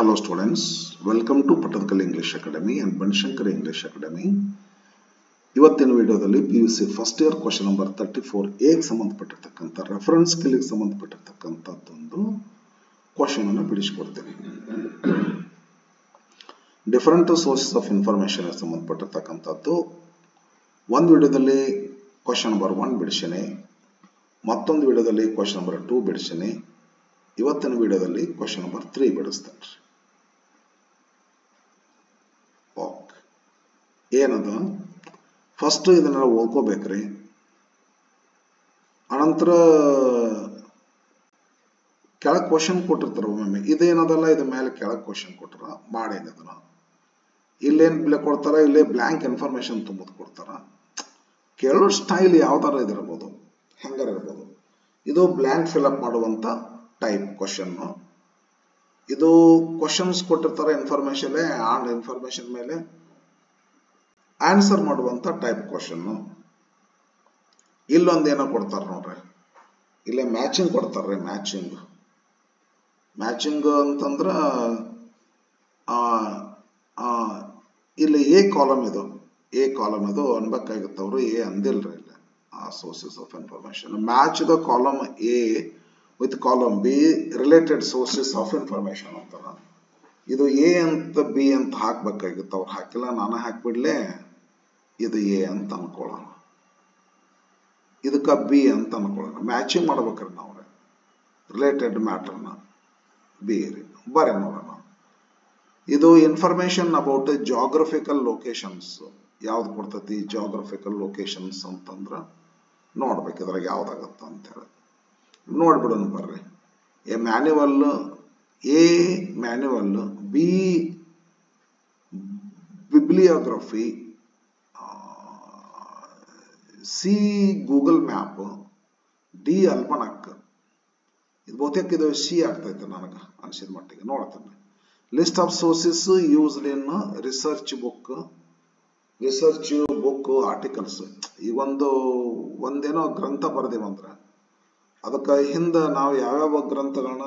Hello students, welcome to Pattankal English Academy and Banshankar English Academy. ಇವತ್ತಿನ ವಿಡಿಯೋದಲ್ಲಿ PUC first year question number 34 A ಗೆ ಸಂಬಂಧಪಟ್ಟಿರತಕ್ಕಂತ reference skill ಗೆ ಸಂಬಂಧಪಟ್ಟಿರತಕ್ಕಂತದ್ದು question ಅನ್ನು ಬಿಡಿಸಿಕೊಡ್ತೀನಿ. Different sources of information ಗೆ ಸಂಬಂಧಪಟ್ಟಿರತಕ್ಕಂತದ್ದು ಒಂದು ವಿಡಿಯೋದಲ್ಲಿ ಕ್ವೆಶ್ಚನ್ ನಂಬರ್ 1 ಬಿಡಿಸಿನಿ, ಮತ್ತೊಂದು ವಿಡಿಯೋದಲ್ಲಿ ಕ್ವೆಶ್ಚನ್ ನಂಬರ್ 2 ಬಿಡಿಸಿನಿ. ಇವತ್ತಿನ ವಿಡಿಯೋದಲ್ಲಿ ಕ್ವೆಶ್ಚನ್ ನಂಬರ್ 3 ಬಿಡಿಸ್ತಾರೆ. ಓಕೆ, ಏನದು ಫಸ್ಟ್ ಇದನ್ನ ಓದ್ಕೋಬೇಕ್ರಿ. ಅನಂತರ ಕೆಳಗೆ ಕ್ವಶನ್ ಕೊಟ್ಟಿರ್ತಾರ, ಒಮ್ಮೆ ಇದೇನದಲ್ಲ ಇದ್ರ ಮೇಲೆ ಕೆಳಗೆ ಕ್ವಶನ್ ಕೊಟ್ಟರ ಮಾಡೇನದನ್ನ ಇಲ್ಲೇನ್ ಕೊಡ್ತಾರ, ಇಲ್ಲೇ ಬ್ಲಾಂಕ್ ಇನ್ಫಾರ್ಮೇಶನ್ ತುಂಬೋದು ಕೊಡ್ತಾರ. ಕೇಳೋ ಸ್ಟೈಲ್ ಯಾವ ತರ ಇದಿರಬಹುದು, ಹೆಂಗಾರ ಇರ್ಬೋದು. ಇದು ಬ್ಲಾಂಕ್ ಫಿಲ್ಅಪ್ ಮಾಡುವಂತ ಟೈಪ್ ಕ್ವಶನ್. ಇದು ಕ್ವಶನ್ಸ್ ಕೊಟ್ಟಿರ್ತಾರೆ ಇನ್ಫಾರ್ಮೇಶನ್, ಆನ್ ಇನ್ಫಾರ್ಮೇಶನ್ ಮೇಲೆ ಆನ್ಸರ್ ಮಾಡುವಂತ ಟೈಪ್ ಕ್ವಶನ್. ಇಲ್ಲೊಂದೇನೋ ಕೊಡ್ತಾರ ನೋಡ್ರಿ, ಇಲ್ಲೇ ಮ್ಯಾಚಿಂಗ್ ಕೊಡ್ತಾರ್ರಿ. ಮ್ಯಾಚಿಂಗ್ ಅಂತಂದ್ರ ಇಲ್ಲಿ ಎ ಕಾಲಮ್ ಇದು ಅನ್ಬೇಕಾಗಿತ್ತವ್ರು, ಎ ಅಂದಿಲ್ರಿ ಇಲ್ಲಿ. Sources of information match the column A with column B related sources of information ಅಂತಾರ. ಇದು ಎ ಅಂತ ಬಿ ಅಂತ ಹಾಕ್ಬೇಕಾಗಿತ್ತು, ಅವ್ರು ಹಾಕಿಲ್ಲ, ನಾನು ಹಾಕ್ಬಿಡ್ಲೆ. ಇದು ಎ ಅಂತ ಅನ್ಕೊಳ್ಳೋಣ, ಇದಕ್ಕ ಬಿ ಅಂತ ಅನ್ಕೊಳ್ಳೋಣ. ಮ್ಯಾಚಿಂಗ್ ಮಾಡ್ಬೇಕ್ರಿ ನಾವು ರಿಲೇಟೆಡ್ ಮ್ಯಾಟರ್ನ. ಬಿ ಬರೀ ನೋಡೋಣ. ಇದು ಇನ್ಫಾರ್ಮೇಶನ್ ಅಬೌಟ್ ಜಾಗ್ರಫಿಕಲ್ ಲೊಕೇಶನ್ಸ್ ಯಾವ್ದು ಕೊಡ್ತೈತಿ, ಜಾಗ್ರಫಿಕಲ್ ಲೊಕೇಶನ್ಸ್ ಅಂತಂದ್ರ ನೋಡ್ಬೇಕು ಇದ್ರಾಗ ಯಾವ್ದಾಗತ್ತ ಅಂತ ಹೇಳಿ ನೋಡ್ಬಿಡೋಣ ಬರ್ರಿ. A manual, A manual, B bibliography, C Google map, D almanac. ಇದು ಬಹುತೇಕ ಇದು ಸಿ ಆಗ್ತೈತೆ ನನಗೆ ಅನ್ಸಿದ ಮಟ್ಟಿಗೆ. ನೋಡ್ತೇನೆ list of sources used in research book articles. ಈ ಒಂದೇನೋ ಗ್ರಂಥ ಬರ್ದೇವಂದ್ರ ಅದಕ್ಕೆ ಹಿಂದೆ ನಾವು ಯಾವ್ಯಾವ ಗ್ರಂಥಗಳನ್ನ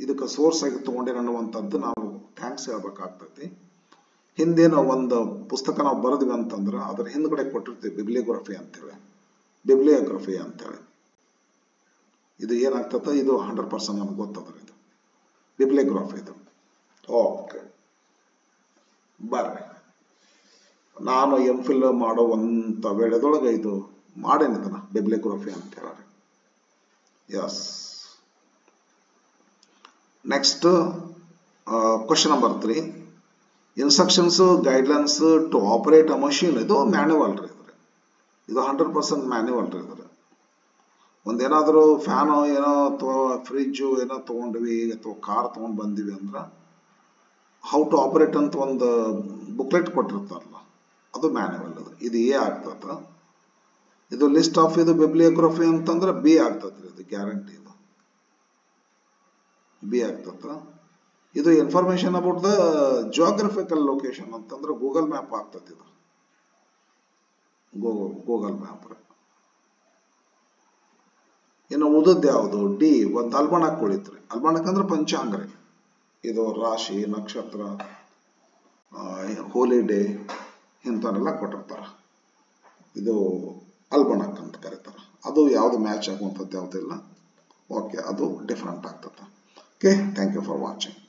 ಇದಕ್ಕೆ ಸೋರ್ಸ್ ಆಗಿ ತಗೊಂಡೇನ ಅನ್ನುವಂಥದ್ದು ನಾವು ಥ್ಯಾಂಕ್ಸ್ ಹೇಳ್ಬೇಕಾಗ್ತೈತಿ. ಹಿಂದೇನೋ ಒಂದು ಪುಸ್ತಕ ನಾವು ಬರೆದ್ವಿ ಅಂತಂದ್ರೆ ಅದ್ರ ಹಿಂದ್ಗಡೆ ಕೊಟ್ಟಿರ್ತೀವಿ ಬಿಬ್ಲಿಯೋಗ್ರಫಿ ಅಂತೇಳಿ. ಇದು ಏನಾಗ್ತದ, ಇದು 100% ನಮ್ಗೆ ಗೊತ್ತದ ಇದು ಬಿಬ್ಲಿಯೋಗ್ರಫಿ ಇದು. ಓಕೆ ಬರ್ರಿ, ನಾನು MPhil ಮಾಡುವಂತ ವೇಳೆದೊಳಗೆ ಇದು ಮಾಡೇನಿದನ ಬಿಬ್ಲಿಯೋಗ್ರಫಿ ಅಂತ ಹೇಳಿ. Yes, next question number 3. Instructions guidelines to operate a machine. ಇದು ಮ್ಯಾನ್ಯುವಲ್ ರೀ, ಇದು 100% ಮ್ಯಾನ್ಯುವಲ್ ರೀ. ಇದ್ರ ಒಂದೇನಾದ್ರೂ ಫ್ಯಾನ್ ಏನೋ ಅಥವಾ ಫ್ರಿಜ್ ಏನೋ ತಗೊಂಡ್ವಿ ಅಥವಾ ಕಾರ್ ತಗೊಂಡ್ ಬಂದಿವಿ ಅಂದ್ರ ಹೌ ಟು ಆಪರೇಟ್ ಅಂತ ಒಂದು ಬುಕ್ಲೆಟ್ ಕೊಟ್ಟಿರ್ತಾರಲ್ಲ, ಅದು ಮ್ಯಾನ್ಯುವಲ್. ಇದು ಎ ಆಗ್ತದ. ಇದು ಲಿಸ್ಟ್ ಆಫ್ ಇದು ಬಿಬ್ಲಿಯೋಗ್ರಫಿ ಅಂತಂದ್ರೆ ಬಿ ಆಗ್ತದ್ರಿ, ಇದು ಗ್ಯಾರಂಟಿ. ಇದು ಬಿ ಆಗ್ತದ. ಇದು information about the geographical location ಅಂತಂದ್ರೆ ಗೂಗಲ್ ಮ್ಯಾಪ್ ಆಗ್ತದೆ. ಇದು ಗೂಗಲ್ ಮ್ಯಾಪ್. ಇನ್ನು ಉಳಿದದ್ದು ಯಾವುದು, ಡಿ ಒಂದು ಅಲ್ಮನಕ್ ಉಳಿತ್ರಿ. ಅಲ್ಮನಕ್ ಅಂದ್ರೆ ಪಂಚಾಂಗ ರೀ. ಇದು ರಾಶಿ, ನಕ್ಷತ್ರ, ಹೋಲಿಡೇ ಇಂಥವನ್ನೆಲ್ಲ ಕೊಟ್ಟಿರ್ತಾರ. ಇದು ಅಲ್ಮನಕ್ ಅಂತ ಕರೀತಾರ. ಅದು ಯಾವ್ದು ಮ್ಯಾಚ್ ಆಗುವಂಥದ್ದು ಯಾವುದಿಲ್ಲ. ಓಕೆ, ಅದು ಡಿಫ್ರೆಂಟ್ ಆಗ್ತದೆ. Okay, thank you for watching.